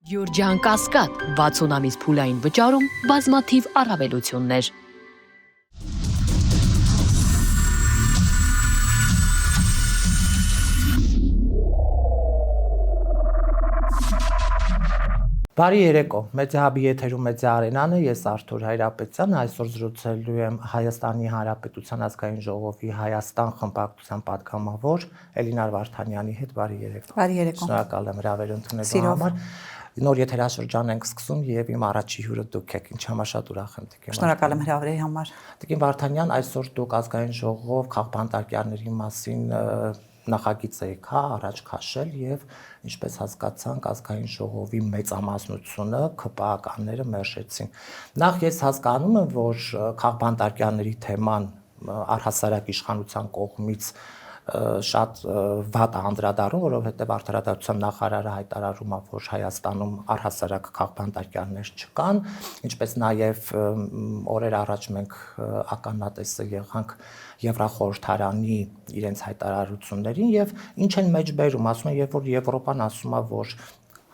Յուրջան Կասկադ 60 ամիս փուլային վճարում բազմաթիվ առավելություններ։ Բարի երեկո, Մեդիահաբի եթերում Մեդիա Արենան է, ես Արթուր Հայրապետյան, այսօր զրուցելու եմ Հայաստանի Հանրապետության ազգային ժողովի Հայաստան խմբակցության պատգամավոր Էլինար Վարդանյանի հետ, բարի երեկո։ Բարի երեկո։ Շնորհակալ եմ հրավեր ընդունելու համար։ Նոր եթերաշրջան ենք սկսում եւ իմ առաջի հյուրը դուք եք, ինչ համաշատ ուրախ եմ Տիկին։ Շնորհակալ եմ հրավերի համար։ Տիկին Վարդանյան, այսօր դուք ազգային ժողով քաղբանտարկյալների մասին նախագիծ եք առաջ քաշել եւ ինչպես հասկացանք ազգային ժողովի մեծամասնությունը ԿՊԱ-ականները մերժեցին։ Նախ ես հասկանում եմ, որ քաղբանտարկյալների թեման առհասարակ իշխանության կողմից շատ վատ է անդրադառնում, որովհետև արդարադատության նախարարը հայտարարում է, որ Հայաստանում առհասարակ քաղբանտարկյալներ չկան, ինչպես նաև օրեր առաջ մենք ականատեսը եղանք Եվրախորհրդարանի իրենց հայտարարություններին եւ ինչ են մեջբերում, ասում են, երբ որ Եվրոպան ասում է, որ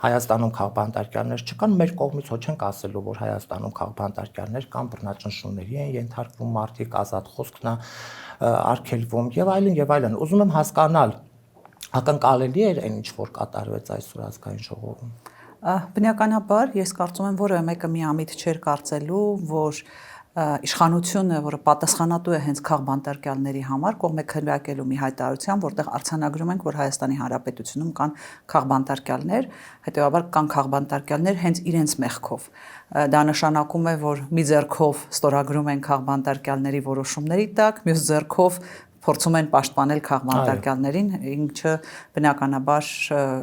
Հայաստանում քաղբանտարկյալներ չկան, մեր կողմից ոչ ենք ասելու, որ Հայաստանում քաղբանտարկյալներ կան, բռնաճնշումների են ենթարկվում մարդիկ, ազատ խոսքն է արգելվում եւ այլն եւ այլն։ Ուզում եմ հասկանալ, ակնկալելի էր այն ինչ որ կատարվեց այսօր ազգային ժողովում։ Բնականաբար ես կարծում եմ, որևէ մեկը միամիտ չէր կարծելու, որ իշխանությունը, որը պատասխանատու է հենց քաղբանտարկյալների համար, կողմ է քննարկելու մի հայտարարության, որտեղ արձանագրում ենք, որ Հայաստանի Հանրապետությունում կան քաղբանտարկյալներ, հետեւաբար կան քաղբանտարկյալներ հենց իրենց մեղքով։ Դա նշանակում է, որ մի ձեռքով ստորագրում են քաղբանտարկյալների որոշումների տակ, մյուս ձեռքով փորձում են պաշտպանել քաղբանտարկյալներին, ինչը բնականաբար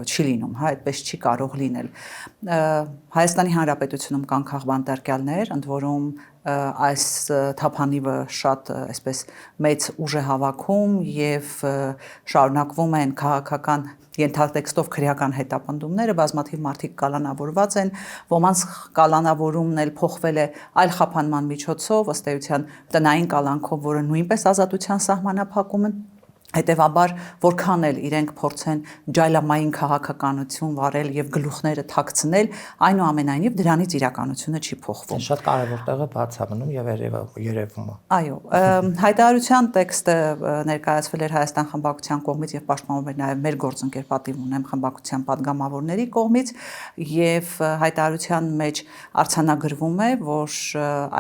չի լինում, հա, այդպես չի կարող լինել։ Հայաստանի Հանրապետությունում կան քաղբանտարկյալներ, ընդ որում այս թափանիվը շատ այսպես մեծ ուժ է հավաքում եւ շարունակվում են քաղաքական ենթատեքստով քրեական հետապնդումները, բազմաթիվ մարդիկ կալանավորված են, ոմանց կալանավորումն էլ փոխվել է այլ խափանման միջոցով, ըստ էության տնային կալանքով, որը նույնպես ազատության սահմանափակում է։ Հետևաբար, որքան էլ իրենք փորձեն ջայլամային քաղաքականություն վարել եւ գլուխները թաքցնել, այնուամենայնիվ դրանից իրականությունը չի փոխվում։ Շատ կարևոր տեղը բաց է մնում եւ երևում է։ Այո, հայտարարության տեքստը ներկայացվել էր Հայաստան խմբակցության կողմից եւ պաշտպանվում էր նաեւ մեր գործընկեր պատիվ ունեմ խմբակցության падգամավորների կողմից եւ հայտարարության մեջ արձանագրվում է, որ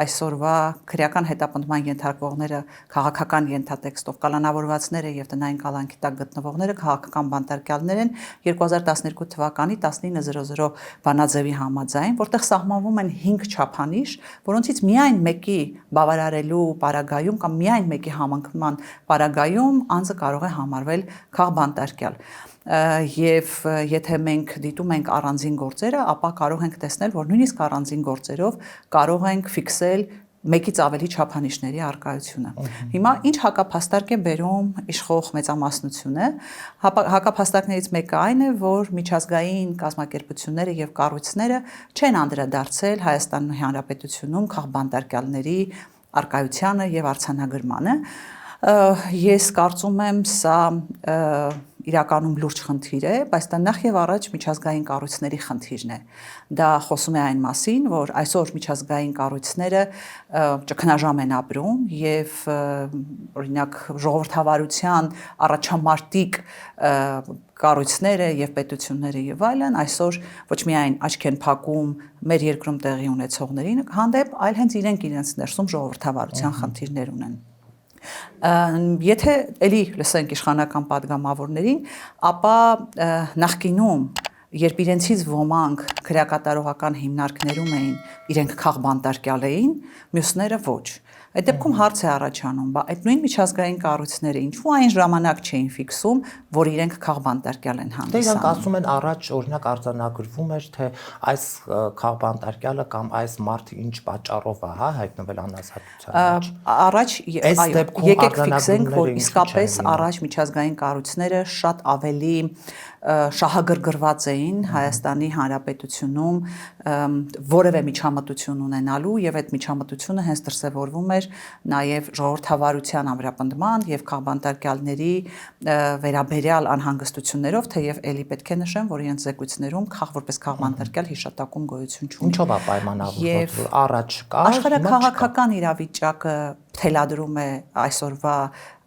այսօրվա քրեական հետապնդման ենթարկվողները քաղաքական ենթատեքստով կալանավորվածները եւ տնային կալանքի տակ գտնվողները քաղաքական բանտարկյալներ են 2012 թվականի 19:00 բանաձևի համաձայն, որտեղ սահմանվում են 5 չափանիշ, որոնցից միայն մեկի բավարարելու պարագայում կամ միայն մեկի համընկնման պարագայում անձը կարող է համարվել քաղբանտարկյալ։ Եվ եթե մենք դիտում ենք առանձին գործերը, ապա կարող ենք տեսնել, որ նույնիսկ առանձին գործերով կարող ենք ֆիքսել մեկից ավելի չափանիշների առկայությունը։ Հիմա ինչ հակափաստարկ է բերում իշխող մեծամասնությունը, հակափաստարկներից մեկը այն է, որ միջազգային կազմակերպությունները եւ կառույցները չեն անդրադարձել Հայաստանի Հանրապետությունում քաղբանտարկյալների առկայությանը եւ արձանագրմանը։ Ես կարծում եմ, սա իրականում լուրջ խնդիր է, բայց դա նախ եւ առաջ միջազգային կառույցների խնդիրն է։ Դա խոսում է այն մասին, որ այսօր միջազգային կառույցները ճգնաժամ են ապրում եւ օրինակ ժողովրդավարության առաջամարտիկ կառույցները եւ պետությունները եւ այլն այսօր ոչ միայն աչք են փակում մեր երկրում տեղի ունեցողներին հանդեպ, այլ հենց իրենց ներսում ժողովրդավարության խնդիրներ ունեն։ Եթե էլի լսենք իշխանական падգամավորներին, ապա նախկինում, երբ իրենցից ոմանք քրեակատարողական հիմնարկներում էին, իրենք քաղբանտարկյալ էին, մյուսները ոչ։ Այդ դեպքում հարց է առաջանում, բա այդ նույն միջազգային կառույցները ինչու այն ժամանակ չէին ֆիքսում, որ իրենք քաղբանտարկյալ են հանդիսանում։ Դե իրանք ասում են առաջ օրինակ արձանագրվում էր, թե այս քաղբանտարկյալը կամ այս մարդը ինչ պատճառով է, հա, հայտնվել անազատության մեջ։ Առաջ, այո, եկեք ֆիքսենք, որ իսկապես առաջ միջազգային կառույցները շատ ավելի շահագրգռված էին Հայաստանի Հանրապետությունում որևէ միջամտություն ունենալու եւ այդ միջամտությունը հենց դրսեւորվում էր էր նաև ժողովրդավարության ամրապնդման եւ քաղբանտարկյալների վերաբերյալ անհանգստություններով, թեև ելի պետք է նշեմ, որ իրենց զեկույցներում որպես քաղբանտարկյալ հիշատակում գոյություն չունի։ Ինչով է պայմանավորված, որ առաջ կա, աշխարհաքաղաքական իրավիճակը թելադրում է այսօրվա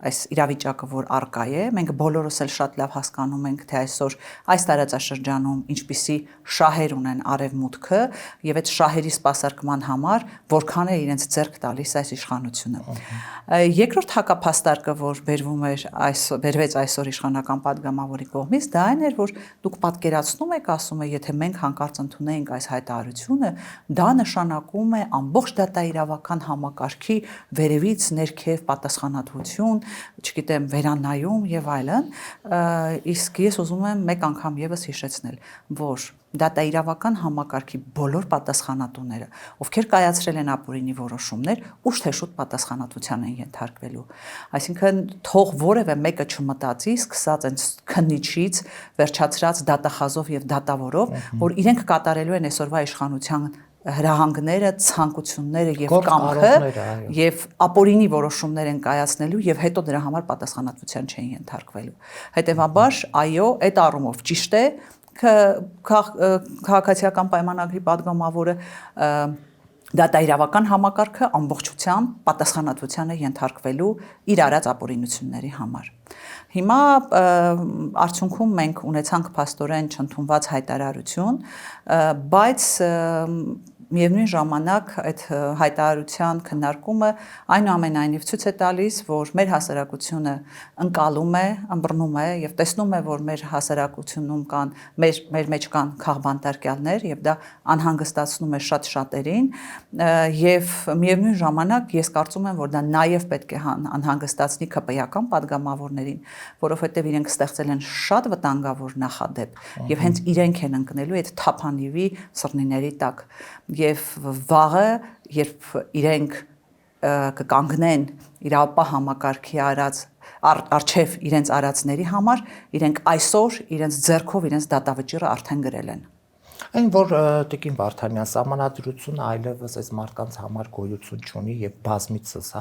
այս իրավիճակը, որ արկա է, մենք բոլորս էլ շատ լավ հասկանում ենք, թե այսօր այս տարածաշրջանում ինչպիսի շահեր ունեն արևմուտքը եւ այդ շահերի սպասարկման համար որքան է իրենց ձեռք տալիս այս իշխանությունը։ Երկրորդ հակափաստարկը, որ բերվեց այսօր իշխանական падգամավորի կողմից, դա այն էր, որ դուք պատկերացնում եք, ասում է, եթե մենք հանկարծ ընդունեինք այս հայտարարությունը, դա նշանակում է ամբողջ դատաիրավական համակարգի վերևից ներքև պատասխանատվություն, չգիտեմ, վերանայում եւ այլն, իսկ ես ուզում եմ մեկ անգամ եւս հիշեցնել, որ դատաիրավական համակարգի բոլոր պատասխանատուները, ովքեր կայացրել են ապօրինի որոշումներ, ուշ թե շուտ պատասխանատվության են ենթարկվելու։ Այսինքն թող որևէ մեկը չմտածի, սկսած այն քննիչից, վերջացրած դատախազով եւ դատավորով, որ իրենք կատարելու են այսօրվա իշխանության հրահանգները, ցանկությունները եւ կամքը եւ ապօրինի որոշումներ են կայացնելու եւ հետո դրա համար պատասխանատվության չեն ենթարկվելու։ Հետեւաբար, այո, այդ առումով ճիշտ է, քաղաքացիական պայմանագրի падգամավորը դատաիրավական համակարգը ամբողջությամբ պատասխանատվության է ենթարկվելու իր արած ապօրինությունների համար։ Հիմա արդյունքում մենք ունեցանք փաստորեն չընդունված հայտարարություն, բայց միևնույն ժամանակ այդ հայտարարության քննարկումը այնուամենայնիվ ցույց է տալիս, որ մեր հասարակությունը ընկալում է, ըմբռնում է եւ տեսնում է, որ մեր հասարակությունում կան մեր մեջ կան քաղբանտարկյալներ եւ դա անհանգստացնում է շատ շատերին եւ միևնույն ժամանակ ես կարծում եմ, որ դա նաեւ պետք է անհանգստացնի ԿՊ-ական падգամավորներին, որովհետեւ իրենք ստեղծել են շատ վտանգավոր նախադեպ եւ հենց իրենք են ընկնելու այդ թափանիվի սռնիների տակ եւ վաղը, երբ իրենք կկանգնեն իրավապահ համակարգի արչև իրենց արածների համար, իրենք այսօր իրենց ձեռքով իրենց դատավճիռը արդեն գրել են։ Այն որ Տիկին Վարդանյան սահմանադրությունը այլևս այս մարդկանց համար գոյություն չունի եւ բազմիցս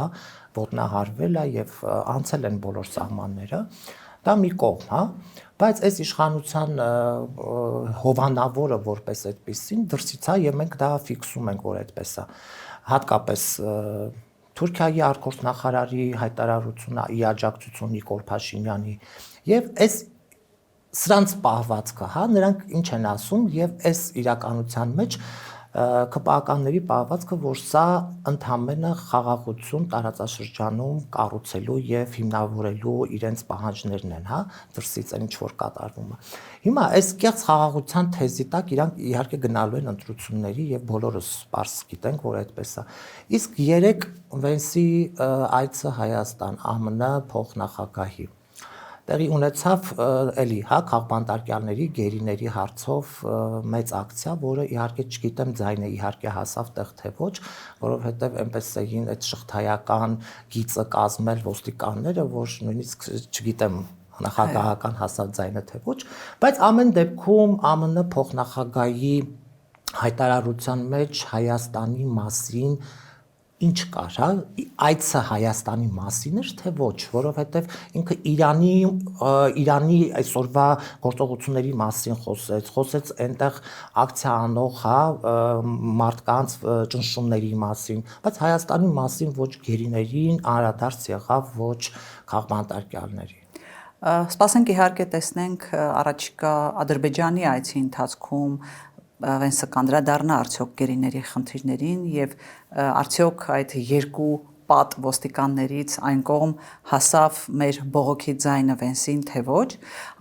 ոտնահարվել է եւ անցել են բոլոր սահմանները, դա մի կողմ, բայց այս իշխանության հովանավորը որպես այդպեսին դրսից է եւ մենք դա ֆիքսում ենք, որ այդպես է։ Հատկապես Թուրքիայի արտգործնախարարի հայտարարությունը, ի աջակցություն Նիկոլ Փաշինյանի եւ այս սրանց պահվածքը, նրանք ինչ են ասում եւ այս իրականության մեջ ԿՊԱ-ականների պահվածքը, որ սա ընդհանրապես խաղաղություն տարածաշրջանում կառուցելու եւ հիմնավորելու իրենց պահանջներն են, դրսից այն ինչ որ կատարվում է։ Հիմա այս կեղծ խաղաղության թեզի տակ իրանք իհարկե գնալու են ընտրությունների եւ բոլորս պարզ գիտենք, որ այդպես է։ Իսկ երեք Վենսի այցը Հայաստան, ԱՄՆ փոխնախագահի տեղի ունեցավ էլի, քաղբանտարկյալների, գերիների հարցով մեծ ակցիա, որը իհարկե չգիտեմ ձայնը իհարկե հասավ տեղ թե ոչ, որովհետև այնպես էին այդ շղթայական գիծը կազմել ոստիկանները, որ նույնիսկ չգիտեմ նախագահական հասավ ձայնը թե ոչ, բայց ամեն դեպքում ԱՄՆ փոխնախագահի հայտարարության մեջ Հայաստանի մասին ինչ կար, այցը Հայաստանի մասին էր, թե ոչ, որովհետև ինքը Իրանի այսօրվա գործողությունների մասին խոսեց այնտեղ ակցիա անող, մարդկանց ճնշումների մասին, բայց Հայաստանի մասին ոչ գերիներին անդրադարձ եղավ, ոչ քաղբանտարկյալների։ Սպասենք իհարկե տեսնենք առաջիկա Ադրբեջանի այցի ընթացքում Վենսը կանդրադառնա արդյոք գերիների խնդիրներին եւ արդյոք այդ երկու պատ ոստիկաններից այն կողմ հասավ մեր բողոքի ձայնը Վենսին թե ոչ։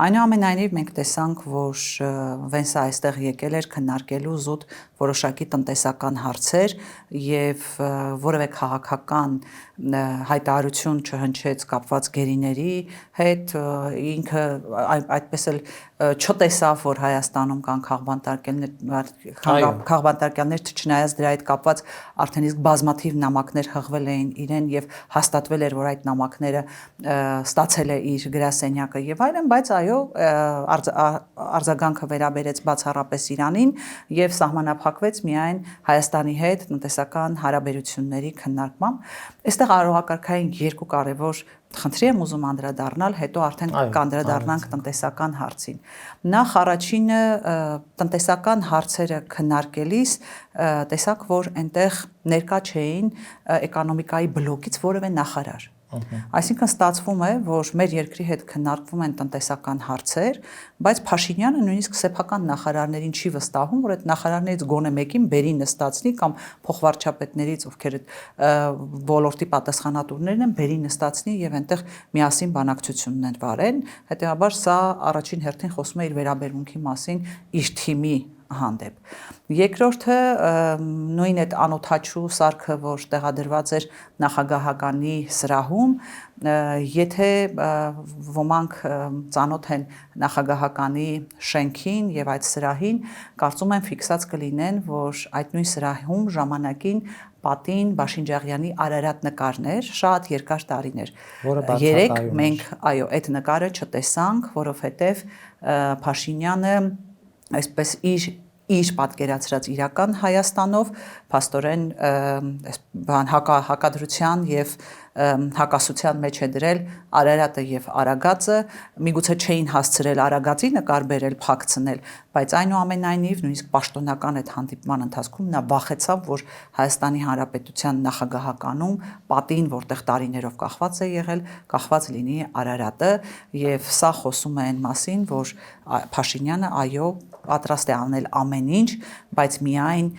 Այնուամենայնիվ մենք տեսանք, որ Վենսը այստեղ եկել էր քննարկելու զուտ որոշակի տնտեսական հարցեր եւ որևէ քաղաքական հայտարարություն չհնչեց կապված գերիների հետ, ինքը այդպես էլ չտեսավ, որ Հայաստանում կան քաղբանտարկյալներ, չնայած դրա հետ կապված արդեն իսկ բազմաթիվ նամակներ հղվել էին իրեն եւ հաստատվել էր, որ այդ նամակները ստացել է իր գրասենյակը եւ այլն, բայց այո, արձագանքը վերաբերեց բացառապես Իրանին եւ սահմանափակվեց միայն Հայաստանի հետ տնտեսական հարաբերությունների քննարկմամբ։ Այստեղ առողակարգային երկու կարևոր խնդրի եմ ուզում անդրադառնալ, հետո արդեն կանդրադառնանք տնտեսական հարցին։ Նախ առաջինը տնտեսական հարցերը քննարկելիս տեսակ, որ այնտեղ ներկա չէին էկոնոմիկայի բլոկից որևէ նախարար։ Այսինքն ստացվում է, որ մեր երկրի հետ քննարկվում են տնտեսական հարցեր, բայց Փաշինյանը նույնիսկ սեփական նախարարներին չի վստահում, որ այդ նախարարներից գոնե մեկին բերի նստածնի կամ փոխվարչապետներից, ովքեր ոլորտի պատասխանատուներն են, բերի նստածնի եւ այնտեղ միասին բանակցություններ վարեն։ Հետեւաբար սա առաջին հերթին խոսում է իր վերաբերմունքի մասին իր թիմի հանդեպ։ Երկրորդը նույն այդ անօթաչու սարքը, որ տեղադրված էր նախագահականի սրահում, եթե ոմանք ծանոթ են նախագահականի շենքին եւ այդ սրահին, կարծում եմ ֆիքսած կլինեն, որ այդ նույն սրահում ժամանակին պատին Բաշինջաղյանի Արարատ նկարն էր, շատ երկար տարիներ։ Երեք մենք այո, այդ նկարը չտեսանք, որովհետեւ Փաշինյանը այսպես իր պատկերացրած իրական Հայաստանով փաստորեն հակադրության եւ հակասության մեջ է դրել Արարատը եւ Արագածը, միգուցե չէին հասցրել Արագածի նկար բերել, փակցնել, բայց այնուամենայնիվ նույնիսկ պաշտոնական այդ հանդիպման ընթացքում նա վախեցավ, որ Հայաստանի Հանրապետության նախագահականում պատին, որտեղ տարիներով կախված է եղել, կախված լինի Արարատը, եւ սա խոսում է այն մասին, որ Փաշինյանը այո պատրաստ է անել ամեն ինչ, բայց միայն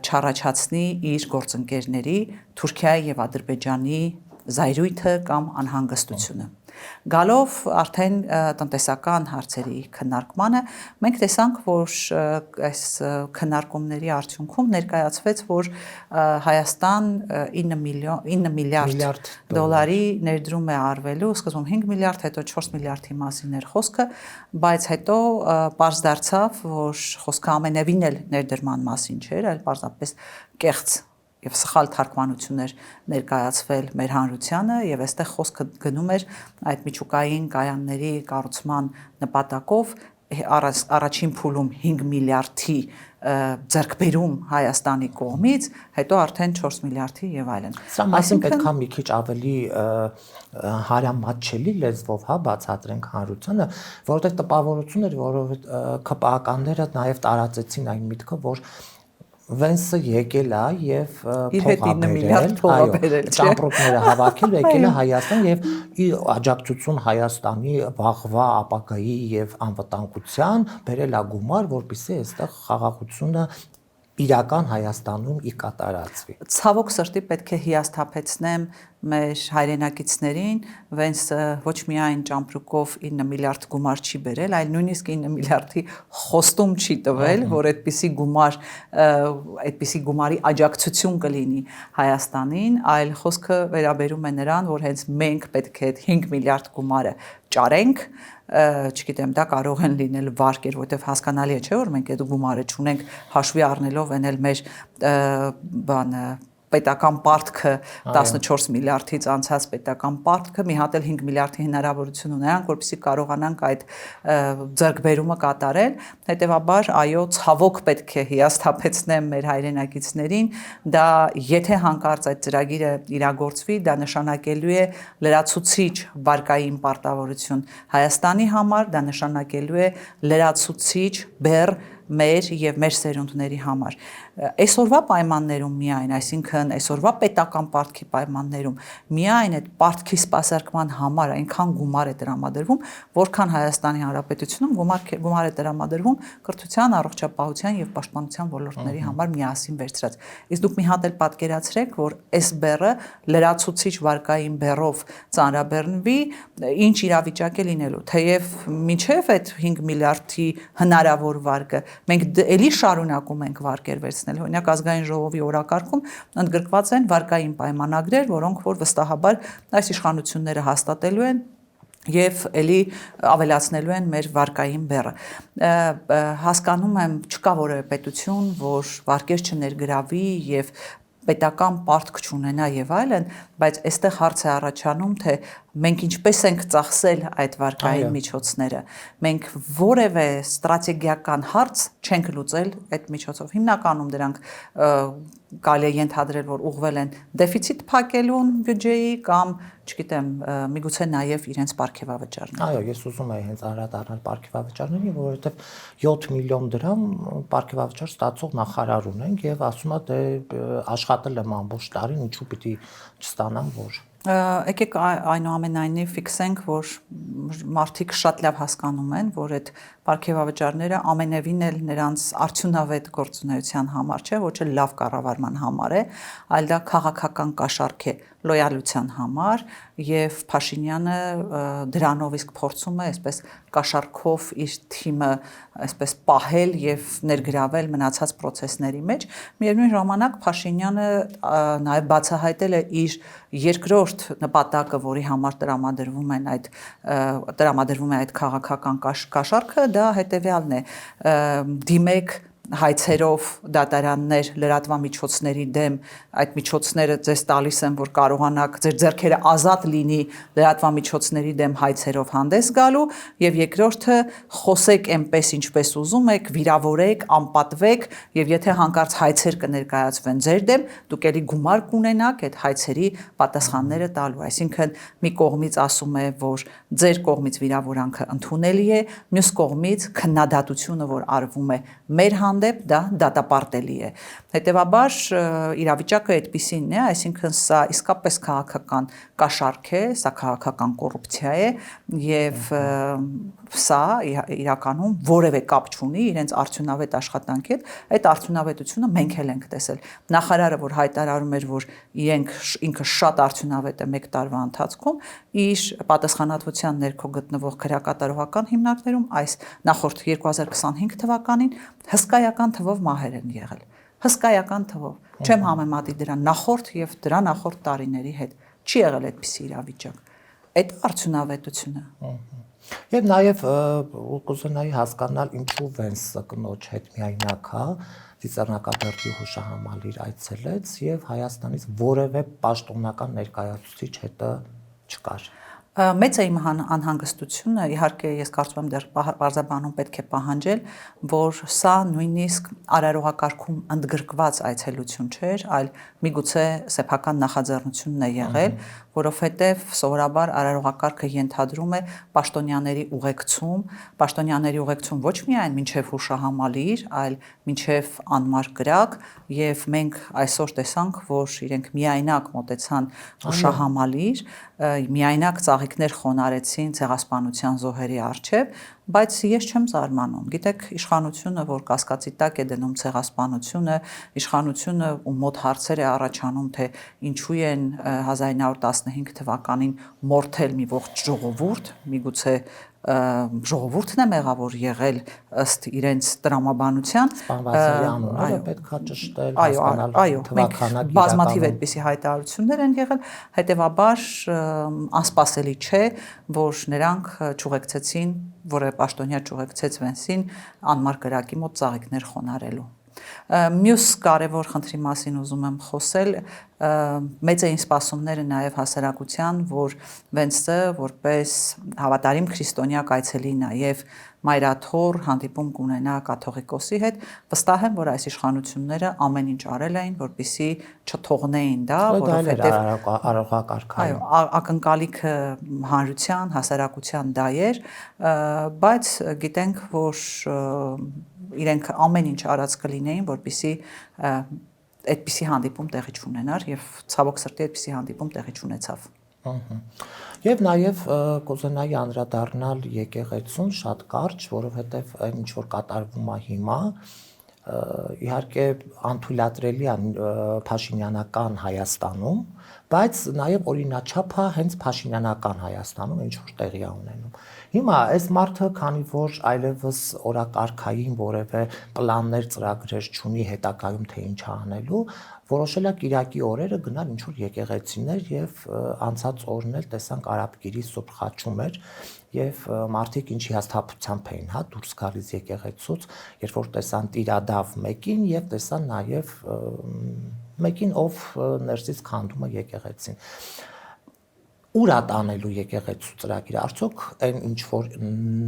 չառաջացնի իր գործընկերների Թուրքիայի եւ Ադրբեջանի զայրույթը կամ անհանգստությունը։ Գալով արդեն տնտեսական հարցերի քննարկմանը, մենք տեսանք, որ այս քննարկումների արդյունքում ներկայացվեց, որ Հայաստան 9 միլիարդ դոլարի ներդրում է արվելու, սկզբում 5 միլիարդ, հետո 4 միլիարդի մասին էր խոսքը, բայց հետո պարզ դարձավ, որ խոսքը ամենևին էլ ներդրման մասին չէր, այլ պարզապես կեղծ եւ սխալ թարգմանություններ ներկայացվել մեր հանրությանը եւ այստեղ խոսքը գնում էր այդ միջուկային կայանների կառուցման նպատակով առաջին փուլում 5 միլիարդի ձեռքբերում Հայաստանի կողմից, հետո արդեն 4 միլիարդի եւ այլն։ Սա մասին պետք է մի քիչ ավելի հարամատչելի լեզվով բացատրենք հանրությանը, որովհետեւ տպավորություն էր, որովհետեւ ԿՊԱ-ականները նաեւ տարածեցին այն միտքը, որ Վենսը եկել է եւ փոխաբերել, ճամպրուկները հավաքել, եկել է Հայաստան եւ իր աջակցություն Հայաստանի վաղվա ապագայի եւ անվտանգության բերել է գումար, որպեսզի այստեղ խաղաղությունը իրական Հայաստանում կատարածվի։ Ցավոք սրտի պետք է հիասթափեցնեմ մեր հայրենակիցներին, Վենսը ոչ միայն ճամպրուկով 9 միլիարդ գումար չի բերել, այլ նույնիսկ 9 միլիարդի խոստում չի տվել, որ այդպիսի գումարի աջակցություն կլինի Հայաստանին, այլ խոսքը վերաբերում է նրան, որ հենց մենք պետք է 5 միլիարդ գումարը ճարենք, չգիտեմ, դա կարող են լինել վարկեր, որովհետև հասկանալի է, չէ՞ որ մենք այդ գումարը չունենք հաշվի առնելով էնել մեր պետական պարտքը 14 միլիարդից անցած պետական պարտքը մի հատ էլ 5 միլիարդի հնարավորություն ունենանք, որպեսզի կարողանանք այդ ձեռքբերումը կատարել, հետևաբար այո, ցավոք պետք է հիասթափեցնեմ մեր հայրենակիցներին, դա եթե հանկարծ այդ ծրագիրը իրագործվի, դա նշանակելու է լրացուցիչ վարկային պարտավորություն Հայաստանի համար, դա նշանակելու է լրացուցիչ բեռ մեր եւ մեր սերունդների համար։ Այսօրվա պայմաններում միայն, այսինքն այսօրվա պետական պարտքի պայմաններում միայն այդ պարտքի սպասարկման համար այնքան գումար է տրամադրվում, որքան Հայաստանի Հանրապետությունում գումար է տրամադրվում կրթության, առողջապահության եւ պաշտպանության ոլորտների համար միասին վերցրած։ Իսկ դուք մի հատ էլ պատկերացրեք, որ այս բեռը լրացուցիչ վարկային բեռով ծանրաբեռնվի, ինչ իրավիճակ է լինելու, թեև մինչեւ այդ 5 միլիարդի հնարավոր վարկը մենք էլի շարունակում ենք վարկեր վերցնել, օրինակ ազգային ժողովի օրակարգում ընդգրկված են վարկային պայմանագրեր, որոնք որ վստահաբար այս իշխանությունները հաստատելու են եւ էլի ավելացնելու են մեր վարկային բեռը։ Հասկանում եմ, չկա որևէ պետություն, որ վարկեր չներգրավի եւ պետական պարտք չունենա եւ այլն, բայց այստեղ հարց է առաջանում, թե մենք ինչպես ենք ծախսել այդ վարկային միջոցները։ Մենք որևէ ստրատեգիական հարց չենք լուծել այդ միջոցով։ Հիմնականում դրանք կարելի է ենթադրել, որ ուղղվել են դեֆիցիտ փակելուն բյուջեի կամ, չգիտեմ, միգուցե նաև իրենց պարգևավճարներ։ Այո, ես ուզում եի հենց անդրադառնալ պարգևավճարներին, որովհետև 7 միլիոն դրամ պարգևավճար ստացող նախարար ունենք եւ ասում է դե աշխատել եմ ամբողջ տարին, ինչու պիտի չստանամ որ։ Եկեք այնուամենայնիվ ֆիքսենք, որ մարդիկ շատ լավ հասկանում են, որ այդ պարգևավճարները ամենևին էլ նրանց արդյունավետ գործունեության համար չէ, ոչ էլ լավ կառավարման համար է, այլ դա քաղաքական կաշառք է լոյալության համար եւ Փաշինյանը դրանով իսկ փորձում է այսպես կաշառքով իր թիմը այսպես պահել եւ ներգրավել մնացած process-ների մեջ։ Միևնույն ժամանակ Փաշինյանը նաեւ բացահայտել է իր երկրորդ նպատակը, որի համար տրամադրվում է այդ քաղաքական կաշառքը, դա հետեւյալն է՝ դիմեք հայցերով դատարաններ լրատվամիջոցների դեմ, այդ միջոցները ձեզ տալիս են, որ կարողանաք ձեր ձեռքերը ազատ լինի լրատվամիջոցների դեմ հայցերով հանդես գալու, եւ երկրորդը խոսեք այնպես ինչպես ուզում եք, վիրավորեք, անպատվեք, եւ եթե հանկարծ հայցեր կներկայացվեն ձեր դեմ, դուք էլի գումար կունենաք այդ հայցերի պատասխանները տալու։ Այսինքն մի կողմից ասում է, որ ձեր կողմից վիրավորանքը ընդունելի է, մյուս կողմից քննադատությունը, որ արվում է մեր հանդեպ, դա դատապարտելի է։ Հետևաբար իրավիճակը այդպիսին է, այսինքն սա իսկապես քաղաքական կաշառք է, սա քաղաքական կոռուպցիա է եւ սա իրականում որևէ կապ չունի իրենց արդյունավետ աշխատանքի հետ, այդ արդյունավետությունը մենք էլ ենք տեսել։ Նախարարը, որ հայտարարում էր, որ ինքը շատ արդյունավետ է 1 տարվա ընթացքում, իր պատասխանատվության ներքո գտնվող քրեակատարողական հիմնարկներում այս նախորդ 2025 թվականին հսկայական թվով մահեր են եղել։ Հսկայական թվով։ Չեմ համեմատի դրա նախորդ եւ դրա նախորդ տարիների հետ։ Չի եղել այդպիսի իրավիճակ։ Այդ արդյունավետությունը։ Եվ նաեւ կուզենայի հասկանալ ինչու Վենսը կնոջ հետ միայնակ է, Ծիծեռնակաբերդի հուշահամալիր այցելեց եւ Հայաստանից որևէ պաշտոնական ներկայացուցիչ հետը չկար։ Մեծ է իմ անհանգստությունը, իհարկե ես կարծում եմ դեռ բարձրաբանում պետք է պահանջել, որ սա նույնիսկ արարողակարգում ընդգրկված այցելություն չէր, այլ միգուցե սեփական նախաձեռնությունն է եղել, որովհետև սովորաբար արարողակարգը ենթադրում է պաշտոնյաների ուղեկցում ոչ միայն մինչև հուշահամալիր, այլ մինչև անմար կրակ, եւ մենք այսօր տեսանք, որ իրենք միայնակ մոտեցան հուշահամալիր, միայնակ ծաղիկներ խոնարեցին ցեղասպանության զոհերի առջև, բայց ես չեմ զարմանում։ Գիտեք, իշխանությունը, որ կասկածի տակ է դնում ցեղասպանությունը, իշխանությունը ու մոտ հարցեր է առաջանում, թե ինչու են 1915 թվականին մորթել մի ողջ ժողովուրդ, միգուցե ժողովուրդն է մեղավոր եղել ըստ իրենց տրամաբանության, սպանվածների անունները պետքա ճշտել, այո, մենք բազմաթիվ այդպիսի հայտարարություններ են եղել, հետևաբար անսպասելի չէ, որ նրանք չուղեկցեցին, որը պաշտոնյա չուղեկցեց Վենսին անմար կրակի մոտ ծաղիկներ խոնարելու։ Մյուս կարևոր խնդրի մասին ուզում եմ խոսել, մեծ էին սպասումները նաև հասարակության, որ Վենսը որպես հավատարիմ քրիստոնյա այցելի նաև մայրաթոր հանդիպում կունենա կաթողիկոսի հետ, վստահ եմ, որ այս իշխանությունները ամեն ինչ արել էին, որպեսզի չթողնեին դա, որովհետև արարողակարգային ակնկալիքը հանրության, հասարակության դա էր, բայց գիտենք, որ իրենք ամեն ինչ արած կլինեին, որպեսզի այդպիսի հանդիպում տեղի չունենար եւ ցավոք սրտի այդպիսի հանդիպում տեղի չունեցավ։ Եվ նաեւ կուզենայի անդրադառնալ եկեղեցուն շատ կարճ, որովհետեւ այն ինչ որ կատարվում է հիմա, իհարկե անթույլատրելի է Փաշինյանական Հայաստանում, բայց նաև օրինաչափ է հենց Փաշինյանական Հայաստանում, ինչ որ տեղի է ունենում։ Հիմա այս մարդը, քանի որ այլևս օրակարգային որևէ պլաններ, ծրագրեր չունի հետագայում թե ինչ անելու, որոշել է Կիրակի օրերը գնալ ինչ որ եկեղեցիներ եւ անցած օրն էլ տեսանք Արաբգիրի Սուրբ Խաչում էր եւ մարդիկ ինչ հիասթափությամբ էին, հա, դուրս գալիս եկեղեցուց, երբ որ տեսան Տիրադավ 1-ին եւ տեսան նաեւ մեկին ով ներսից քանդում է եկեղեցին։ Ուր է տանելու եկեղեցու ծրագիրը, արդյոք այն ինչ որ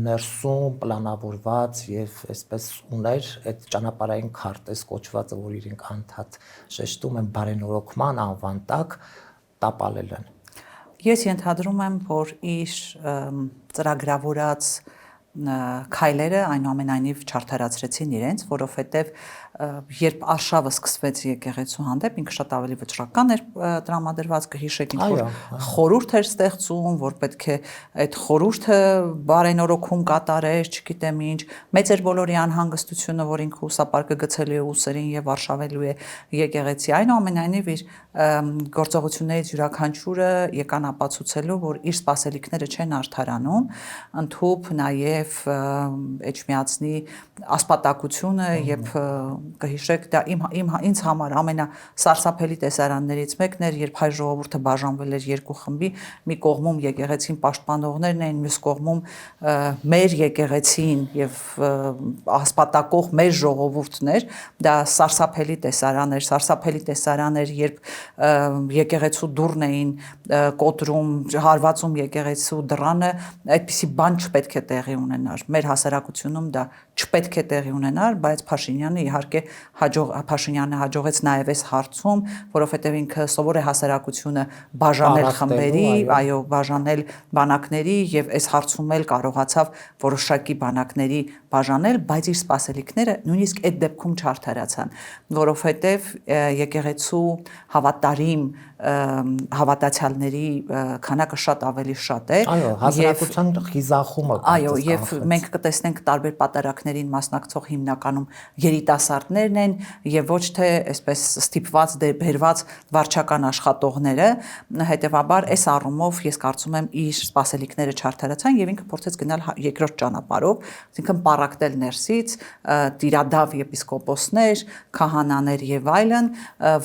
ներսում պլանավորված եւ այսպես ուներ այդ ճանապարհային քարտեզ կոչվածը, որ իրենք անդադ շեշտում են բարենորոգման անվան տակ տապալել են։ Ես ենթադրում եմ, որ իր ծրագրավորած քայլերը այնուամենայնիվ չարդարացրեցին իրենց, որովհետև երբ արշավը սկսվեց եկեղեցու հանդեպ, ինքը շատ ավելի վճռական էր տրամադրված, կհիշեք, ինչ որ խորհուրդ էր ստեղծում, որ պետք է այդ խորհուրդը բարենորոգում կատարեր, չգիտեմ ինչ, մեծ էր բոլորի անհանգստությունը, որ ինքը ուսապարկը գցելու է ուսերին եւ արշավելու է եկեղեցի։ Այնուամենայնիվ իր գործողություններից յուրաքանչյուրը եկան ապացուցելու, որ իր սպասելիքները չեն արդարանում, ընդհուպ նաև Էջմիածնի ասպատակությունը եւ կհիշեք, դա ինձ համար ամենասարսափելի տեսարաններից մեկն էր, երբ հայ ժողովուրդը բաժանվել էր երկու խմբի, մի կողմում եկեղեցին պաշտպանողներն էին, մյուս կողմում մեր եկեղեցին եւ ասպատակող մեր ժողովուրդն էր, դա սարսափելի տեսարան էր, երբ եկեղեցու դուռն էին կոտրում, հարվածում եկեղեցու դռանը, այդպիսի բան չպետք է տեղի ունենար։ Մեր հասարակությունում դա չպետք է տեղի ունենար, բայց Փաշինյանը իհարկե հաջողեց նաև այս հարցում, որովհետև ինքը սովոր է հասարակությունը բաժանել խմբերի, այո, բաժանել բանակների եւ այս հարցում էլ կարողացավ որոշակի բանակների բաժանել, բայց իր սպասելիքները նույնիսկ այդ դեպքում չարդարացան, որովհետև եկեղեցու հավատարիմ հավատացյալների քանակը շատ ավելի շատ է։ Այո, հասարակության խիզախումը։ Այո, եւ մենք կտեսնենք տարբեր պատարակներին մասնակցող հիմնականում երիտասարդներն են եւ ոչ թե այսպես ստիպված բերված վարչական աշխատողները, հետեւաբար այս առումով ես կարծում եմ իր սպասելիքները չարդարացան եւ ինքը փորձեց գնալ երկրորդ ճանապարհով, այսինքն պարակտել ներսից տիրադավ եպիսկոպոսներ, քահանաներ եւ այլն,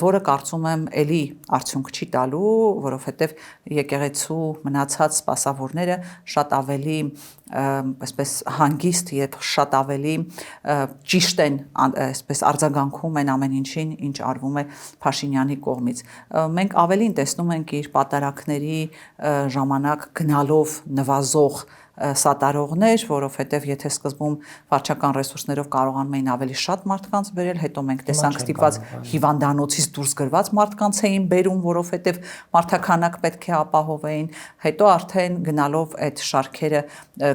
որը կարծում եմ էլի արդյունք չի տալու, որովհետև եկեղեցու մնացած սպասավորները շատ ավելի այսպես հանգիստ եւ շատ ավելի ճիշտ են այսպես արձագանքում են ամեն ինչին, ինչ արվում է Փաշինյանի կողմից։ Մենք ավելին տեսնում ենք իր պատարակների ժամանակ գնալով նվազող սատարողներ, որովհետև եթե սկզբում վարչական ռեսուրսներով կարողանում էին ավելի շատ մարդկանց բերել, հետո մենք տեսանք ստիպված հիվանդանոցից դուրս գրված մարդկանց էին բերում, որովհետև մարդաքանակ պետք է ապահովեին, հետո արդեն գնալով այդ շարքերը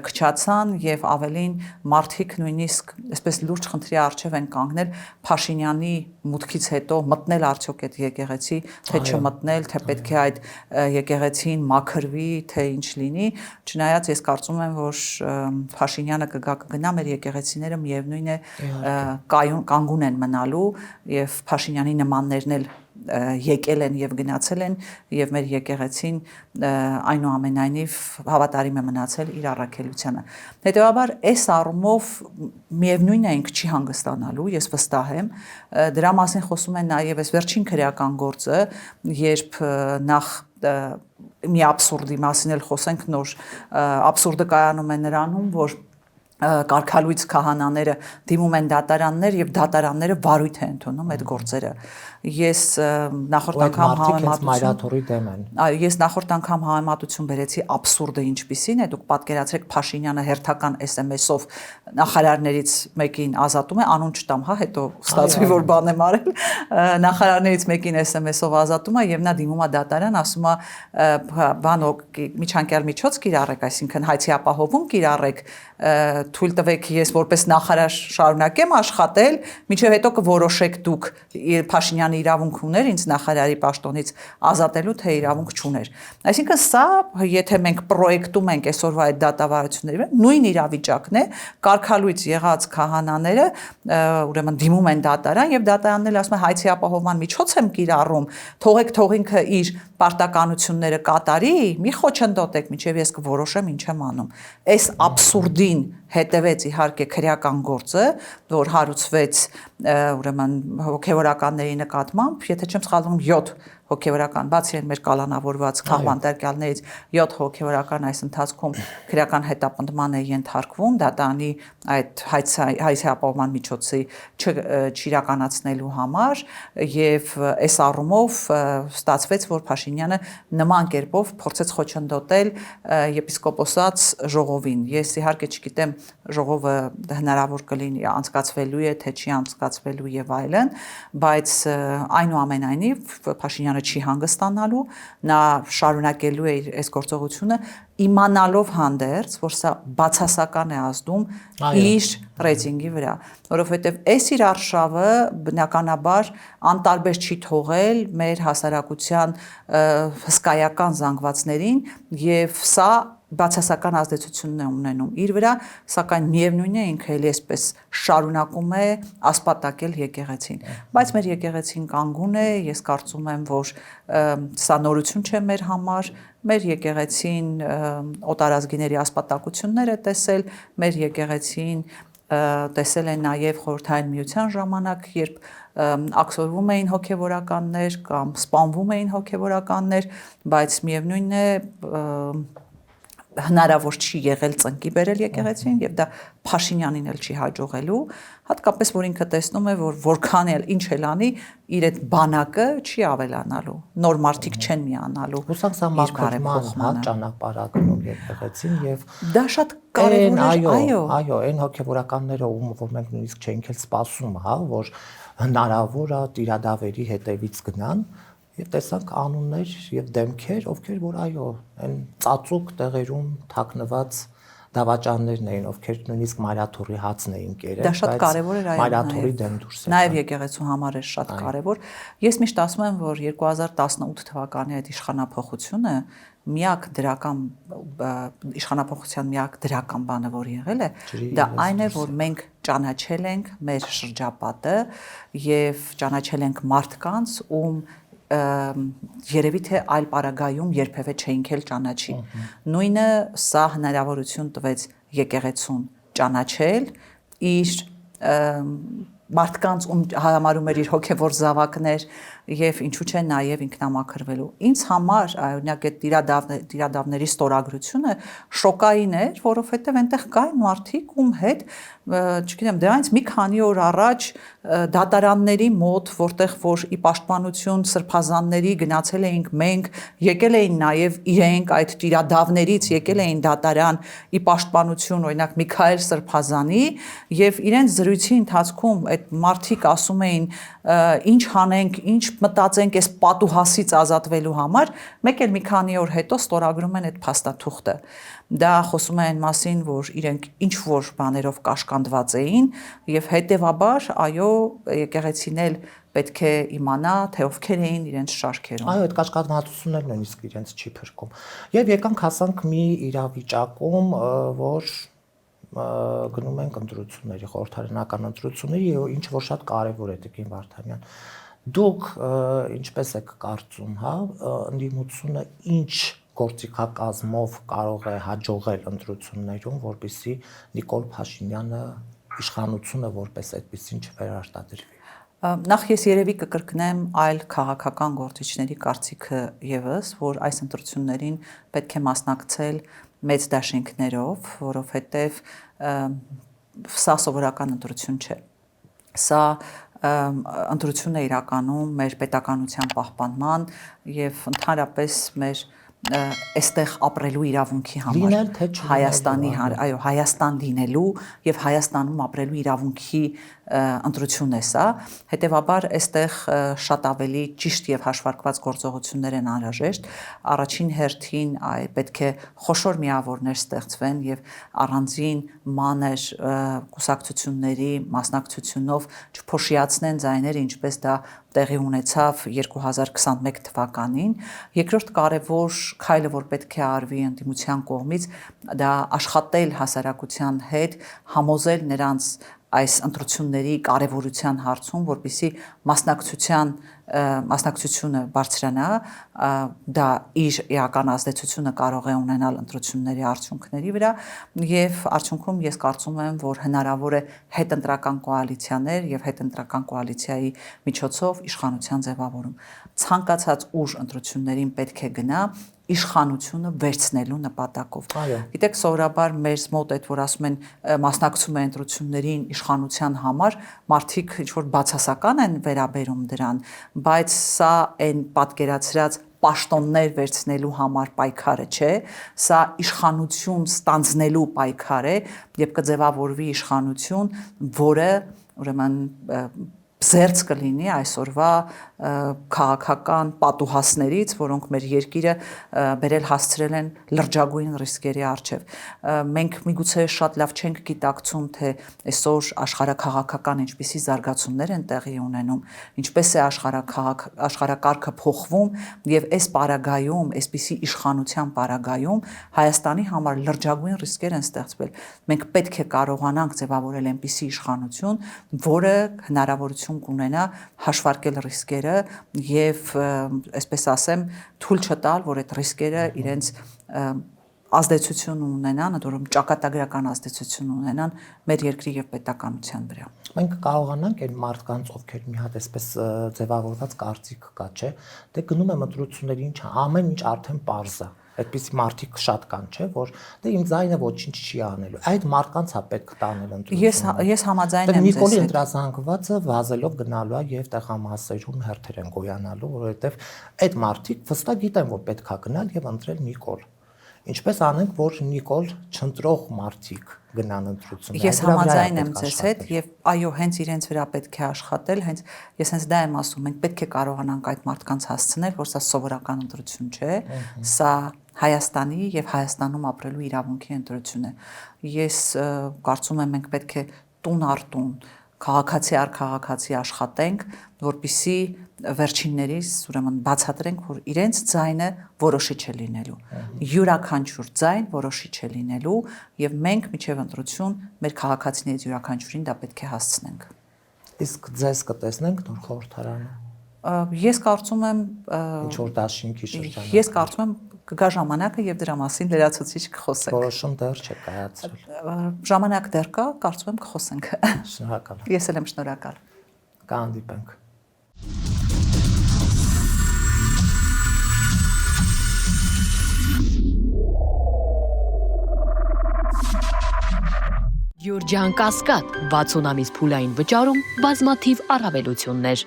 քչացան եւ ավելին մարդիկ նույնիսկ այսպես լուրջ խնդրի առջև են կանգնել Փաշինյանի մուտքից հետո մտնել արդյոք այդ եկեղեցի, թե չմտնել, թե պետք է այդ եկեղեցին մաքրվի, թե ինչ լինի, չնայած ես կարծում եմ, որ Փաշինյանը կգնա մեր եկեղեցիները միևնույն է կանգուն են մնալու եւ Փաշինյանի նմաններն էլ եկել են եւ գնացել են եւ մեր եկեղեցին այնուամենայնիվ հավատարիմ է մնացել իր առաքելությանը։ Հետեւաբար այս առումով միևնույն է ինքը չի հանգստանալու, ես վստահ եմ, դրա մասին խոսում են նաեւ այս վերջին քրեական գործը, երբ նախ մի աբսուրդի մասին էլ խոսենք նոր աբսուրդը կայանում է նրանում, որ կարգալույց քահանաները դիմում են դատարաններ եւ դատարանները վարույթ են ընդունում այդ գործերը։ Ես նախորդ անգամ համեմատություն բերեցի աբսուրդը ինչպիսին է, դուք պատկերացրեք Փաշինյանը հերթական SMS-ով նախարարներից մեկին ազատում է, անուն չտամ, հա, հետո ստացվի որ բան եմ արել, նախարարներից մեկին SMS-ով ազատում է եւ նա դիմում է դատարան, ասում է բան միջանկյալ միջոց կիրառեք, այսինքն հայցի ապահովում կիրառեք, թույլ տվեք ես որպես նախարար շարունակեմ աշխատել, մինչև հետո կորոշեք դուք Փաշինյանը իրավունք ուներ ինձ նախարարի պաշտոնից ազատելու, թե իրավունք չուներ։ Այսինքն սա, եթե մենք պրոյեկտում ենք այսօրվա այդ դատավարությունների վրա, նույն իրավիճակն է, կարգալույց եղած քահանաները ուրեմն դիմում են դատարան եւ դատարանն էլ ասում է հայցի ապահովման միջոց եմ կիրառում, թողեք ինքը իր պարտականությունները կատարի, մի խոչընդոտեք, մինչև ես կորոշեմ ինչ եմ անում։ Այս աբսուրդին հետևեց իհարկե քրեական գործը, որ հարուցվեց ուրեմն հոգևորականների նկատմամբ, եթե չեմ սխալվում 7 հոգևորական, բացի այն մեր կալանավորված քաղբանտարկյալներից 7 հոգևորական այս ընթացքում քրեական հետապնդման է ենթարկվում, դատանի այդ հայցի ապահովման միջոցի չիրականացնելու համար եւ այս առումով ստացվեց, որ Փաշինյանը նման կերպով փորձեց խոչընդոտել եպիսկոպոսած ժողովին։ Ես իհարկե չգիտեմ ժողովը հնարավոր կլինի անցկացվելու է, թե չի անցկացվելու եւ այլն, բայց այնուամենայնիվ Փաշինյանը չի հանգստանալու, նա շարունակելու է այս գործողությունը իմանալով հանդերձ, որ սա բացասական է ազդում իր ռեյտինգի վրա, որովհետև այս իր արշավը բնականաբար անտարբեր չի թողել մեր հասարակության հսկայական զանգվածներին եւ սա բացասական ազդեցություն է ունենում իր վրա, սակայն միևնույն է ինքը էլի այսպես շարունակում է ասպատակել եկեղեցին, բայց մեր եկեղեցին կանգուն է, ես կարծում եմ, որ սա նորություն չէ մեր համար, մեր եկեղեցին օտարազգիների ասպատակություններ է տեսել, մեր եկեղեցին տեսել են նաև խորհրդային միության ժամանակ, երբ աքսորվում էին հոգևորականներ կամ սպանվում էին հոգևորականներ, բայց միևնույն է հնարավոր չի եղել ծնկի բերել եկեղեցին եւ դա Փաշինյանին էլ չի հաջողելու, հատկապես որ ինքը տեսնում է, որ որքան էլ ինչ էլ անի, իր այդ բանակը չի ավելանալու, նոր մարդիկ չեն միանալու։ Հուսանք սա մարգարեման ճանապարհակնում եկեղեցին եւ դա շատ կարեւոր է, այո, այն հոգեվորականները, որ մենք նույնիսկ չենք էլ սպասում, հա, որ հնարավոր է տիրադավերի հետևից գնան եւ տեսանք անուններ եւ դեմքեր, ովքեր որ այո, այն ծածուկ տեղերում թաքնված դավաճաններն էին, ովքեր նույնիսկ Մարիաթորի հացն էին կերել, դա շատ կարեւոր էր այո, Մարիաթորի դեմ դուրս եկան։ Նաեւ եկեղեցու համար է շատ կարեւոր։ Ես միշտ ասում եմ, որ 2018 թվականի այդ իշխանափոխությունը միակ դրական իշխանափոխության միակ դրական բանը որ եղել է, դա այն է, որ մենք ճանաչել ենք մեր շրջապատը եւ ճանաչել ենք մարդկանց, ում երևի թե այլ պարագայում երբևէ չէինք էլ ճանաչի։ Նույնը սա հնարավորություն տվեց եկեղեցուն ճանաչել իր մարդկանց ում համարում էր իր հոգևոր զավակներ եւ ինչու՞ չէ նաեւ ինքնամաքրվելու։ Ինձ համար օրինակ այդ տիրադավների ստորագրությունը շոկային էր, որովհետեւ այնտեղ կային մարդիկ, ում հետ, չգիտեմ, դրանից մի քանի օր առաջ դատարանների մոտ, որտեղ որ ի պաշտպանություն սրբազանների գնացել էինք մենք, եկել էին նաեւ իրենք այդ տիրադավներից եկել էին դատարան ի պաշտպանություն օրինակ Միքայել Սրբազանի եւ իրենց զրույցի ընթացքում այդ մարդիկ ասում էին ինչ հանենք, ինչ մտածենք այս պատուհասից ազատվելու համար, մեկ էլ մի քանի օր հետո ստորագրում են այդ փաստաթուղթը։ Դա խոսում է այն մասին, որ իրենք ինչ որ բաներով կաշկանդված էին եւ հետեւաբար, այո, եկեղեցին էլ պետք է իմանա, թե ովքեր էին իրենց շարքերում։ Այո, այդ կաշկանդվածություններն նույնիսկ իրենց չի փրկում։ Եվ եկանք հասանք մի իրավիճակում, որ գնում ենք ընտրությունների, խորհրդարանական ընտրությունների, ինչ որ շատ կարևոր է Տիկին Վարդանյան։ Դուք ինչպես եք կարծում, հա, ընդդիմությունը ինչ գործիքակազմով կարող է հաջողել ընտրություններում, որպեսզի Նիկոլ Փաշինյանը իշխանությունը որպես այդպեսին չվերարտադրվի։ Նախ ես երևի կկրկնեմ այլ քաղաքական գործիչների կարծիքը եւս, որ այս ընտրություններին պետք է մասնակցել մեծ դաշինքներով, որովհետև սա սովորական ընտրություն չէ։ Սա ընտրություն է իրականում մեր պետականության պահպանման եւ ընդհանրապես մեր այստեղ ապրելու իրավունքի համար Հայաստանի, այո, Հայաստան լինելու եւ Հայաստանում ապրելու իրավունքի ընտրությունն է սա, հետեւաբար այստեղ շատ ավելի ճիշտ եւ հաշվարկված գործողություններ են անհրաժեշտ, առաջին հերթին պետք է խոշոր միավորներ ստեղծվեն եւ առանձին մանր կուսակցությունների մասնակցությունով չփոշիացնեն ձայները, ինչպես դա տեղի ունեցավ 2021 թվականին։ Երկրորդ կարևոր քայլը, որ պետք է արվի ընդդիմության կողմից, դա աշխատել հասարակության հետ, համոզել նրանց այս ընտրությունների կարևորության հարցում, որպեսզի մասնակցությունը բարձրանա, դա իր էական ազդեցությունը կարող է ունենալ ընտրությունների արդյունքների վրա եւ արդյունքում ես կարծում եմ, որ հնարավոր է հետընտրական կոալիցիաներ եւ հետընտրական կոալիցիայի միջոցով իշխանության ձևավորում։ Ցանկացած ուժ ընտրություններին պետք է գնա իշխանությունը վերցնելու նպատակով։ Գիտեք, սովորաբար մեր մոտ այդ որ ասում են մասնակցում են ընտրություններին իշխանության համար, մարդիկ ինչ որ բացասական են վերաբերում դրան, բայց սա այն պատկերացրած պաշտոններ վերցնելու համար պայքարը չէ, սա իշխանություն ստանձնելու պայքար է, եւ կձևավորվի իշխանություն, որը ուրեմն զերծ կլինի այսօրվա քաղաքական պատուհասներից, որոնք մեր երկիրը բերել հասցրել են լրջագույն ռիսկերի առջև։ Մենք միգուցե շատ լավ չենք գիտակցում, թե այսօր աշխարհաքաղաքական ինչպիսի զարգացումներ են տեղի ունենում, ինչպես է աշխարհակարգը փոխվում եւ այս պարագայում, այսպիսի իշխանության պարագայում Հայաստանի համար լրջագույն ռիսկեր են ստեղծվել։ Մենք պետք է կարողանանք ձևավորել այնպիսի իշխանություն, որը հնարավորություն կունենա հաշվարկել ռիսկերը եւ այսպես ասեմ թույլ չտալ, որ այդ ռիսկերը իրենց ազդեցություն ունենան, որում ճակատագրական ազդեցություն ունենան մեր երկրի եւ պետականության վրա։ Մենք կարողանանք այն մարդկանց, ովքեր մի հատ այսպես ձևավորված կարծիք կա, չէ, դե գնում եմ ընտրությունների, ինչ ամեն ինչ արդեն պարզ է։ Այդպիսի մարդիկ շատ կան, չէ, որ դե իմ ձայնը ոչինչ չի անելու։ Այդ մարդկանց է պետք տանել ընտրությունները։ Ես համաձայն եմ Նիկոլի ընտրազանգվածը վազելով գնալու է եւ տեղամասերում հերթեր են գոյանալու, որովհետեւ այդ մարդիկ վստահ գիտեն, որ պետք է գնալ եւ ընտրել Նիկոլ։ Ինչպես անենք, որ Նիկոլ չընտրող մարդիկ գնան ընտրություններ։ Ես համաձայն եմ ձեզ հետ եւ այո, հենց իրենց վրա պետք է աշխատել, ես հենց դա եմ ասում, մենք պետք է կարողանանք այդ մարդկանց հասցնել, որ սա սովորական ընտրություն չէ, սա Հայաստանի եւ Հայաստանում ապրելու իրավունքի ընտրություն է։ Ես կարծում եմ մենք պետք է տուն առ տուն քաղաքացի առ քաղաքացի աշխատենք, որպիսի վերջիններից ուրեմն բացատրենք, որ իրենց ձայնը որոշիչ է լինելու։ Յուրաքանչյուր ձայն որոշիչ է լինելու եւ մենք միջև ընտրություն մեր քաղաքացիներից յուրաքանչյուրին դա պետք է հասցնենք։ Իսկ ձեզ կտեսնենք նոր խորհրդարանը։ Ես կարծում եմ ինչ որ դաշինքի շրջանում։ Ես կարծում եմ կգա ժամանակը եւ դրա մասին լրացուցիչ կխոսենք։ Որոշում դեռ չէ կայացրել։ Ժամանակ դեռ կա, կարծում եմ կխոսենք։ Շնորհակալ։ Ես էլ եմ շնորհակալ։ Կհանդիպենք։ Յուրջան Կասկադ 60 ամիս փուլային վճարում բազմաթիվ առավելություններ։